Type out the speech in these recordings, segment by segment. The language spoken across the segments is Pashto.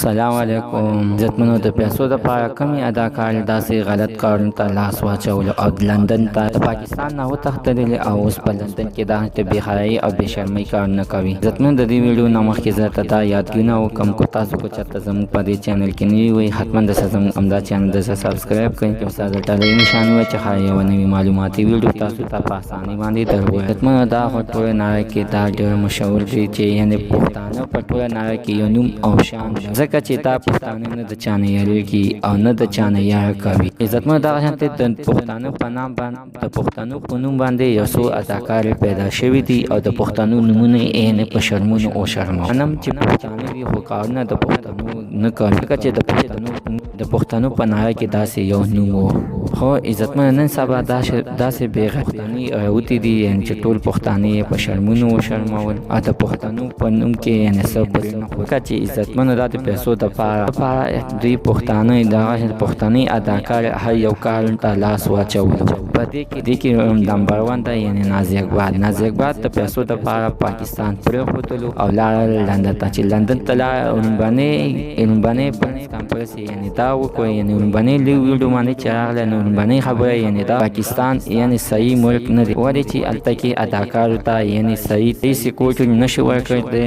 السلام علیکم. عزتمنو د پیسو د پاره کمی اداکار داسې غلط کارونو ته لاس واچول او لندن ته د پاکستان نه وتښتېدل او اوس په لندن کې دا بې حیايي او بې شرمۍ کارونه کوي. عزتمنو د دې ویډیو نه مخکې زه ته دا یادګیرونه وکړم که تاسو که چېرته زموږ په دې چینل کې نوي وئ حتما دسه زموږ همدا چینل دسه سبسکرایب کړئ چې ورسره د ډالۍ نشان ووایي چې ښایي یوه نوې معلوماتي ویډیو تاسو ته په اسانۍ باندې دروي. عزتمنو دا خو ټوله نړۍ کې دا ډېر مشهور دی چې یعنې پښتانه په ټوله نړۍ کې یو نوم او شان دی ځکه چې دا پښتانه نه د چا نه یریږي او نه د چا نه یاره کوي. عزتمنو دغه شانتې د پښتانه په نام باندې د پښتنو په نوم باندې یو څو اداکارې پیدا شوي دي او د پښتنو نومونه یې په شرمونو او شرمو منم چې پښتانه وي خو کارونه د پښتنو نه کوي ځکه چې د پښتنو په نړۍ کې داسې یو نوم و. خو عزتمنو نن سبا داسې بې پښتني راوتي دي یعنې چې ټول پښتانه یې په شرمونو وشرمول او د پښتنو په نوم کې یعنې څه بل نه خو ځکه چې عزتمنو دا د پیسو دپاره دوی پښتانه دغه پښتني اداکار هر یو کار ته لاس واچولو. په دې کې نمبر 1 ده یعنې نازي اقبال د پیسو دپاره پاکستان پرېښودلو او لاړل لندن ته چې لندن ته لاړ لومبنۍ پرنس کانفرنس یعنې دا وکړو یعنې لومبنۍ لوی ویډیو باندې چې راغلی نو لومبنۍ خبره یعنې دا پاکستان یعنې صحیح ملک نه دی ولې چې هلته کې اداکارو ته یعنې صحیح سکیورټي نشي ورکړی دی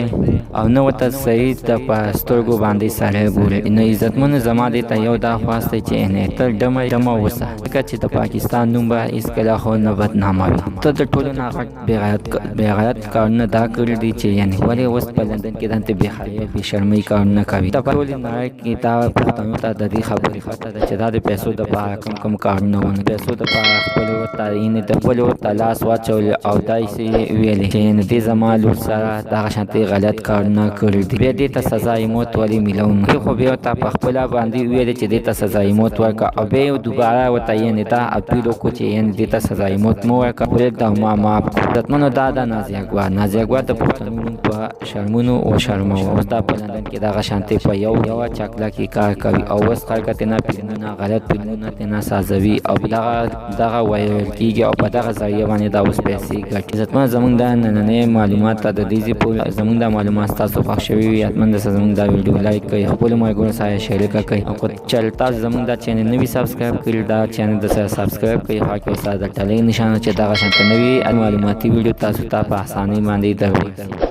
او نه ورته صحیح د په سترګو باندې سړی ګوري. نو عزتمنو زما دې ته یو دا خواست دی چې یعنې ته ډمه اوسه ځکه چې د پاکستان نوم به هېڅکله خو نه بدناموي. ته د ټولو نه غټ بېغیرت کارونه دا کړي دي چې یعنې ولې اوس په لندن کې دلته بې حیایي بې شرمۍ کارونه کوي. ته په ټولې نړۍ کې دا پښتنو ته د دې خبرې پته ده چې دا د پیسو دپاره کم کارونه ونه پیسو دپاره خپل ورته یعنې د خپل ورته لاس واچول او داسې یې ویلې چې یعنې دې زما لور سره دغه شانتې غلط کارونه کړي دي بیا دې ته سزای موت ولې میلون خو بیا ورته په خپله باندې ویلې چې دې ته سزای موت ورکړه او بیا یې دوباره ورته یعنې دا اپیل وکړو چې یعنې دې ته سزای موت مه ورکړه پرېږده او ما معاف کړو. عزتمنو دا د نازي اقبال د پښتنو نوم په شرمونو وشرموه اوس دا په لندن کې دغه شانتې په یوه چاکله کې کار کوي او اوس خلک تېنه فلمونه غلط فلمونه تېنه سازوي او دغه ویل کېږي او په دغه ذریعه باندې دا اوس پیسې ګټي. عزتمنو زموږ دا نننۍ معلومات ته د دې ځای پورې زموږ دا معلومات ستاسو خوښ شوي وي حتما دسه زموږ دا ویډیو لایک کړئ خپلو ملګرو سره شریکه کړئ او که چېرې تاسو زموږ دا چینل نوي سبسکرایب کړي دا چینل دسه سبسکرایب کړئ خوا کې ورسره د ډالۍ نښان چې دغه شانته نوي معلوماتي ویډیو تاسو ته په اسانۍ باندې دروي.